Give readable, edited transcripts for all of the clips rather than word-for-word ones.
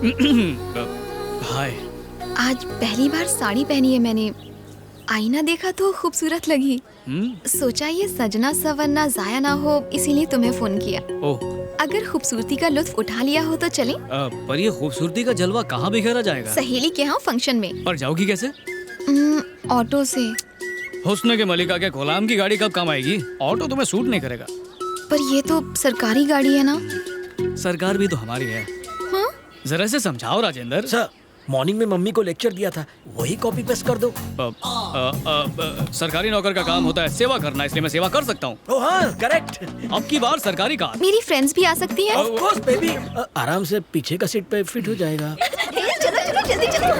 हाय। आज पहली बार साड़ी पहनी है मैंने। आईना देखा तो खूबसूरत लगी। सोचा ये सजना सवरना जाया ना हो, इसीलिए तुम्हें फोन किया। ओह, अगर खूबसूरती का लुत्फ उठा लिया हो तो चलें? पर ये खूबसूरती का जलवा कहाँ बिखेरा जाएगा? सहेली के यहाँ फंक्शन में। पर जाओगी कैसे? ऑटो से। हुस्न के मलिका के गुलाम की गाड़ी कब काम आएगी? ऑटो तुम्हें सूट नहीं करेगा। पर ये तो सरकारी गाड़ी है ना। सरकार भी तो हमारी है। हाँ? जरा से समझाओ राजेंद्र। सर, मॉर्निंग में मम्मी को लेक्चर दिया था, वही कॉपी पेस्ट कर दो। सरकारी नौकर का काम होता है सेवा करना, इसलिए मैं सेवा कर सकता हूँ। ओह हाँ, करेक्ट। अब की बार सरकारी कार। मेरी फ्रेंड्स भी आ सकती हैं। ऑफ कोर्स बेबी, आराम से पीछे का सीट पे फिट हो जाएगा। चलो चलो जल्दी चलो।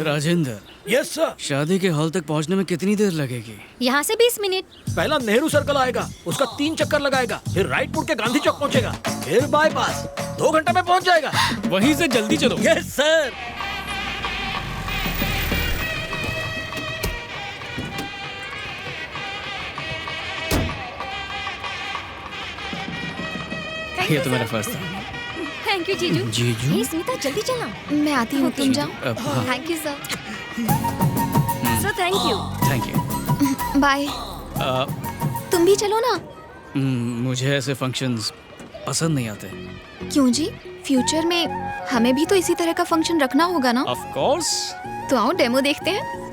Rajendra, yes sir. शादी के हॉल तक पहुँचने में कितनी देर लगेगी? यहाँ से 20 मिनट। पहला नेहरू सर्कल आएगा, उसका 3 चक्कर लगाएगा, फिर राइट मुड़ के गांधी चौक पहुंचेगा, फिर बाईपास। 2 घंटे में पहुंच जाएगा। वहीं से जल्दी चलो। Yes sir. ये तो मेरा फर्स्ट था। थैंक यू जीजू। जीजू? हे स्मिता जल्दी चला। मैं आती हूँ, तुम जाओ। हाँ। Thank you sir. Sir thank you. Thank you. Bye. तुम भी चलो ना। मुझे ऐसे फंक्शंस पसंद नहीं आते। क्यों जी? फ्यूचर में हमें भी तो इसी तरह का फंक्शन रखना होगा ना। Of course. तो आओ डेमो देखते हैं।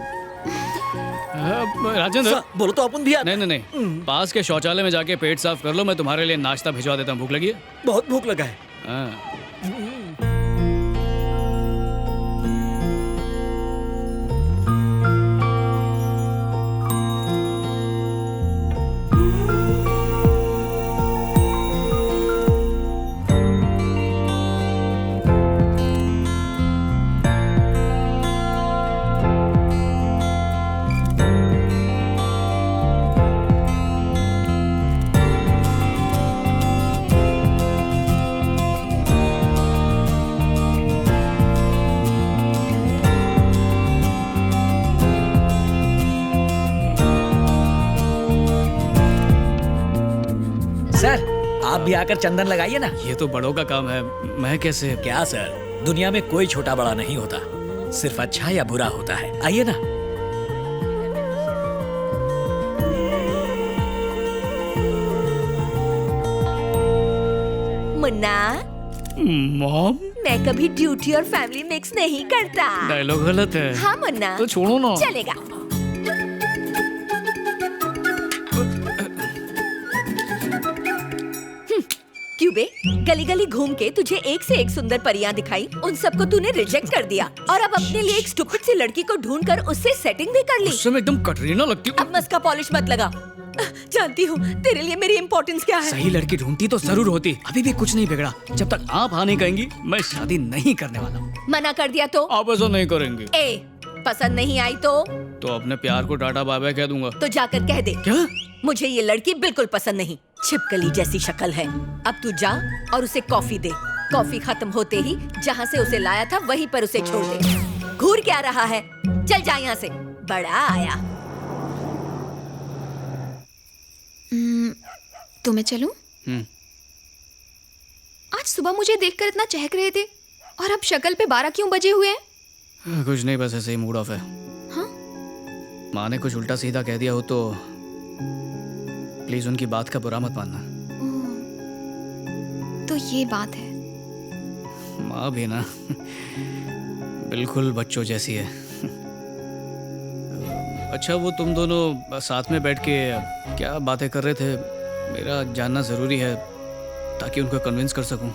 राजेंद्र, सर, बोलो तो अपन भी आते। नहीं नहीं नहीं, पास के शौचालय में जाके पेट साफ कर लो, मैं तुम्हारे लिए नाश्ता भिजवा देता हूँ। भूख लगी है? बहुत भूख लगा है। हाँ। सर, आप भी आकर चंदन लगाइए ना। ये तो बड़ों का काम है, मैं कैसे? क्या सर, दुनिया में कोई छोटा बड़ा नहीं होता, सिर्फ अच्छा या बुरा होता है। आइए ना। मुन्ना, मॉम, मैं कभी ड्यूटी और फैमिली मिक्स नहीं करता। डायलॉग गलत है। हाँ मुन्ना, तो छोड़ो ना। चलेगा। क्यों बे, गली गली घूम के तुझे एक से एक सुंदर परियां दिखाई, उन सबको तूने रिजेक्ट कर दिया और अब अपने लिए एक स्टूपिड सी लड़की को ढूंढ कर उससे सेटिंग भी कर ली। उससे मैं एकदम कटरीना लगती हूँ। अब मस्का पॉलिश मत लगा। जानती हूँ तेरे लिए मेरी इम्पोर्टेंस क्या है। सही लड़की ढूंढती तो जरूर होती। अभी भी कुछ नहीं बिगड़ा। जब तक आप हाँ नहीं कहेंगी, मैं शादी नहीं करने वाला हूँ। मना कर दिया तो? आप ऐसा नहीं करेंगे। पसंद नहीं आई तो अपने प्यार को टाटा बाय बाय कह दूंगा। तो जाकर कह दे। क्या? मुझे ये लड़की बिल्कुल पसंद नहीं, छिपकली जैसी शक्ल है। अब तू जा और उसे कॉफी दे। कॉफी खत्म होते ही जहाँ से उसे लाया था वहीं पर उसे छोड़ दे। घूर क्या रहा है? चल जा यहाँ से, बड़ा आया। तो मैं चलूं? आज सुबह मुझे देखकर इतना चहक रहे थे और अब शक्ल पे 12 क्यों बजे हुए हैं? कुछ नहीं, बस ऐसे ही मूड ऑफ है। हाँ? माँ ने कुछ उल्टा सीधा कह दिया हो तो प्लीज उनकी बात का बुरा मत मानना। तो ये बात है। माँ भी ना बिल्कुल बच्चों जैसी है। अच्छा, वो तुम दोनों साथ में बैठ के क्या बातें कर रहे थे? मेरा जानना जरूरी है ताकि उनको कन्विंस कर सकूं।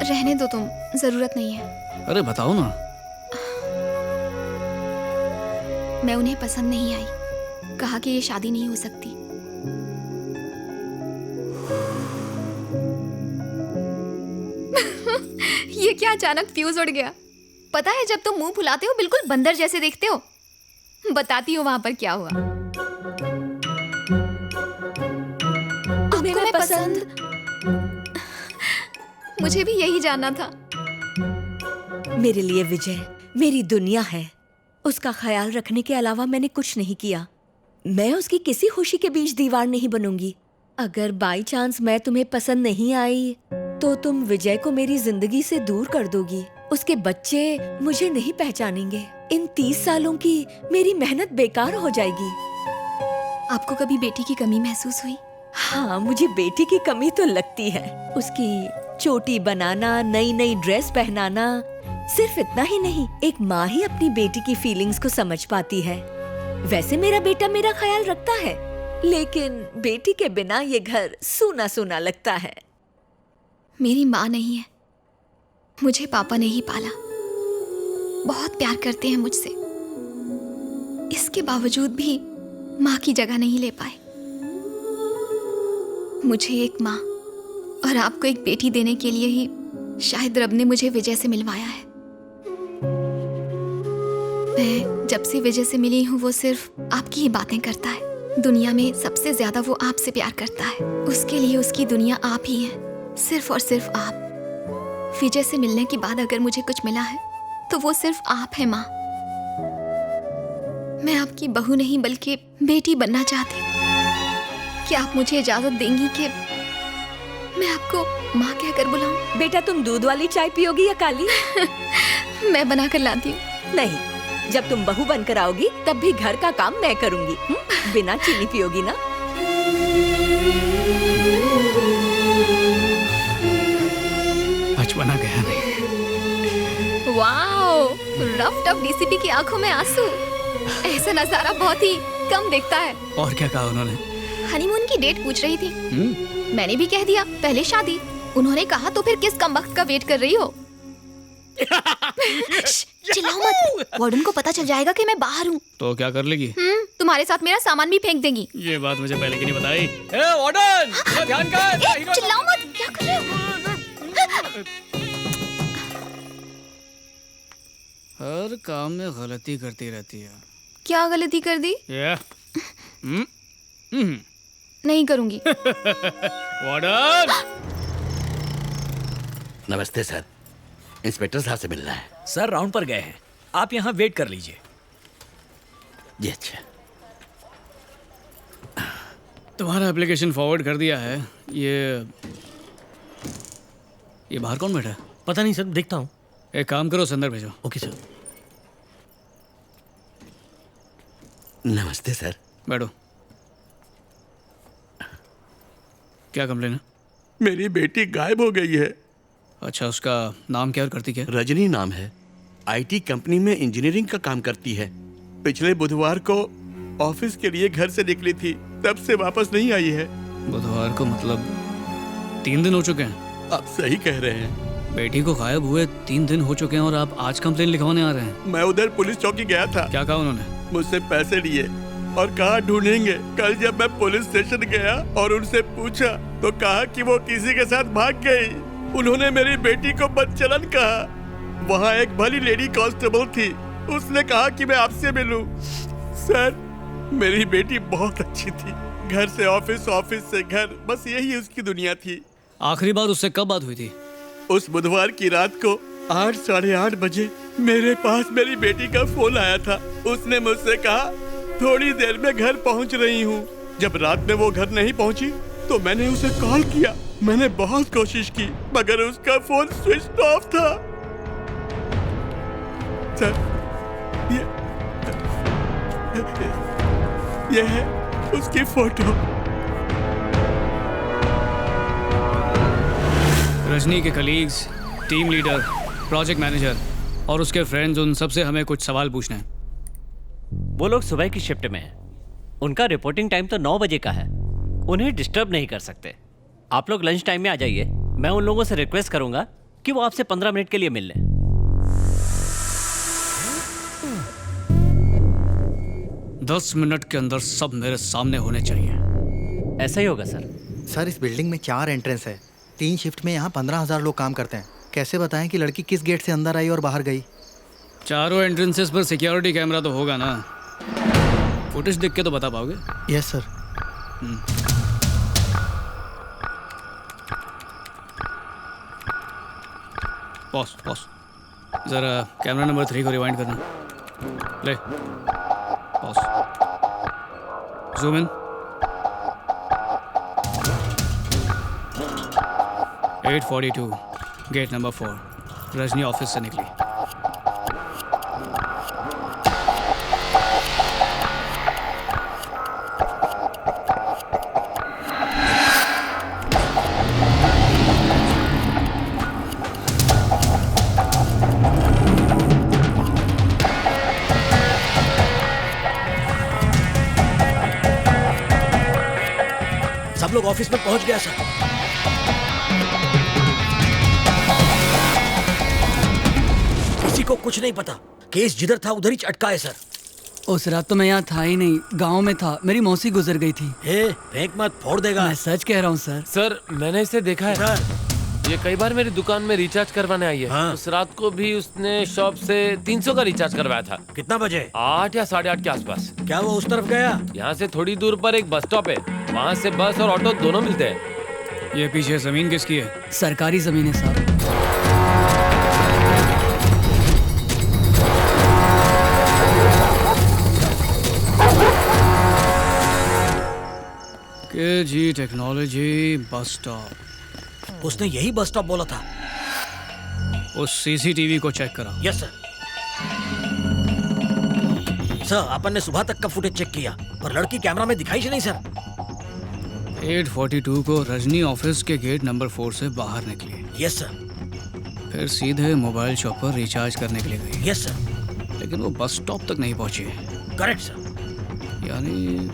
रहने दो तुम, जरूरत नहीं है। अरे बताओ ना। मैं उन्हें पसंद नहीं आई, कहा कि ये शादी नहीं हो सकती। ये क्या अचानक फ्यूज उड़ गया? पता है जब तुम मुंह फुलाते हो बिल्कुल बंदर जैसे दिखते हो। बताती हूँ वहां पर क्या हुआ। तुम्हें मैं पसंद? मुझे भी यही जानना था। मेरे लिए विजय मेरी दुनिया है। उसका ख्याल रखने के अलावा मैंने कुछ नहीं किया। मैं उसकी किसी खुशी के बीच दीवार नहीं बनूंगी। अगर बाई चांस मैं तुम्हें पसंद नहीं आई तो तुम विजय को मेरी जिंदगी से दूर कर दोगी। उसके बच्चे मुझे नहीं पहचानेंगे। इन 30 सालों की मेरी मेहनत बेकार हो जाएगी। आपको कभी बेटी की कमी महसूस हुई? हाँ, मुझे बेटी की कमी तो लगती है। उसकी चोटी बनाना, नई नई ड्रेस पहनाना। सिर्फ इतना ही नहीं, एक माँ ही अपनी बेटी की फीलिंग्स को समझ पाती है। वैसे मेरा बेटा मेरा ख्याल रखता है, लेकिन बेटी के बिना ये घर सूना सूना लगता है। मेरी माँ नहीं है, मुझे पापा ने ही पाला। बहुत प्यार करते हैं मुझसे, इसके बावजूद भी माँ की जगह नहीं ले पाए। मुझे एक माँ और आपको एक बेटी देने के लिए ही शायद रब ने मुझे विजय से मिलवाया है। मैं जब से विजय से मिली हूँ वो सिर्फ आपकी ही बातें करता है। दुनिया में सबसे ज्यादा वो आपसे प्यार करता है। उसके लिए उसकी दुनिया आप ही है, सिर्फ और सिर्फ आप। विजय से मिलने के बाद अगर मुझे कुछ मिला है तो वो सिर्फ आप है माँ। मैं आपकी बहू नहीं बल्कि बेटी बनना चाहती हूँ। क्या आप मुझे इजाजत देंगी कि मैं आपको माँ कहकर बुलाऊं? बेटा, तुम दूध वाली चाय पियोगी या काली? मैं बना कर लाती हूँ। नहीं, जब तुम बहू बनकर आओगी तब भी घर का काम मैं करूंगी। बिना चीनी पियोगी ना? बचपना गया नहीं। वाओ, रफ टफ डीसीपी की आंखों में आंसू। ऐसा नजारा बहुत ही कम दिखता है। और क्या कहा उन्होंने? हनीमून की डेट पूछ रही थी। मैंने भी कह दिया पहले शादी। उन्होंने कहा तो फिर किस कमबख्त का वेट कर रही हो? चिल्लाओ मत, वार्डन को पता चल जाएगा कि मैं बाहर हूँ। तो क्या कर लेगी? तुम्हारे साथ मेरा सामान भी फेंक देंगी। ये बात मुझे पहले क्यों नहीं बताई? ए वार्डन, थोड़ा ध्यान कर। चिल्लाओ मत, क्या कर रहे हो? हर काम में गलती करती रहती है। क्या गलती कर दी? नहीं करूंगी। वार्डन! नमस्ते सर, इंस्पेक्टर साहब से मिलना है। सर राउंड पर गए हैं, आप यहाँ वेट कर लीजिए। जी अच्छा। तुम्हारा एप्लीकेशन फॉरवर्ड कर दिया है। ये बाहर कौन बैठा है? पता नहीं सर, देखता हूँ। एक काम करो, अंदर भेजो। Okay sir. नमस्ते सर। बैठो। क्या कंप्लेन है? मेरी बेटी गायब हो गई है। अच्छा, उसका नाम क्या और करती क्या? रजनी नाम है। आईटी कंपनी में इंजीनियरिंग का काम करती है। पिछले बुधवार को ऑफिस के लिए घर से निकली थी, तब से वापस नहीं आई है। बुधवार को मतलब 3 दिन हो चुके हैं। आप सही कह रहे हैं। बेटी को गायब हुए 3 दिन हो चुके हैं और आप आज कंप्लेन लिखवाने आ रहे हैं। मैं उधर पुलिस चौकी गया था। क्या कहा उन्होंने? मुझसे पैसे लिए और कहा ढूंढेंगे। कल जब मैं पुलिस स्टेशन गया और उनसे पूछा तो कहा कि वो किसी के साथ भाग गई। उन्होंने मेरी बेटी को बदचलन कहा। वहाँ एक भली लेडी कांस्टेबल थी, उसने कहा कि मैं आपसे मिलूं। सर, मेरी बेटी बहुत अच्छी थी। घर से ऑफिस, ऑफिस से घर, बस यही उसकी दुनिया थी। आखिरी बार उससे कब बात हुई थी? उस बुधवार की रात को 8, साढ़े 8 बजे मेरे पास मेरी बेटी का फोन आया था। उसने मुझसे कहा थोड़ी देर में घर पहुंच रही हूँ। जब रात में वो घर नहीं पहुंची तो मैंने उसे कॉल किया। मैंने बहुत कोशिश की मगर उसका फोन स्विच ऑफ था। सर, ये है उसकी फोटो। रजनी के colleagues, team leader, project manager और उसके फ्रेंड्स, उन सबसे हमें कुछ सवाल पूछने हैं। वो लोग सुबह की शिफ्ट में हैं। उनका रिपोर्टिंग टाइम तो 9 बजे का है। उन्हें डिस्टर्ब नहीं कर सकते। आप लोग लंच टाइम में आ जाइए। मैं उन लोगों से रिक्वेस्ट करूंगा कि वो आपसे 15 मिनट के लिए मिल लें। 10 मिनट के अंदर सब मेरे सामने होने चाहिए। ऐसा ही होगा सर। सर, इस बिल्डिंग में 4 एंट्रेंस है। 3 शिफ्ट में यहाँ 15,000 लोग काम करते हैं। कैसे बताएं कि लड़की किस गेट से अंदर आई और बाहर गई? चारों एंट्रेंसेस पर सिक्योरिटी कैमरा तो होगा ना? फुटेज देख के तो बता पाओगे? Yes sir. पॉज। जरा कैमरा नंबर 3 को रिवाइंड करना। ले, pause, zoom in. 842 gate number 4 Rajni office से निकली। सब लोग ऑफिस में पहुंच गया सर। किसी को कुछ नहीं पता, केस जिधर था उधर ही अटका है सर। उस रात तो मैं यहाँ था ही नहीं, गांव में था। मेरी मौसी गुजर गई थी। हे, फेंक मत, फोड़ देगा। मैं सच कह रहा हूँ सर। सर मैंने इसे देखा है सर ये कई बार मेरी दुकान में रिचार्ज करवाने आई है। हाँ। उस रात को भी उसने शॉप से 300 का रिचार्ज करवाया था। कितना बजे? 8 या 8:30 के आसपास। क्या वो उस तरफ गया? यहाँ से थोड़ी दूर पर एक बस स्टॉप है, वहाँ से बस और ऑटो दोनों मिलते हैं। ये पीछे जमीन किसकी है? सरकारी जमीन है साहब। के जी टेक्नोलॉजी बस स्टॉप। उसने यही बस स्टॉप बोला था। उस सीसीटीवी को चेक करा। Yes sir. सर अपन ने सुबह तक का फुटेज चेक किया पर लड़की कैमरा में दिखाई ही नहीं सर। 842 को रजनी ऑफिस के गेट नंबर 4 से बाहर निकली। Yes sir. फिर सीधे मोबाइल शॉप पर रिचार्ज करने के लिए गई। Yes sir. लेकिन वो बस स्टॉप तक नहीं पहुंची। Correct sir. यानी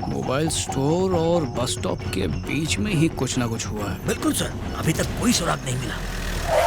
मोबाइल स्टोर और बस स्टॉप के बीच में ही कुछ ना कुछ हुआ है। बिल्कुल सर, अभी तक कोई सुराग नहीं मिला।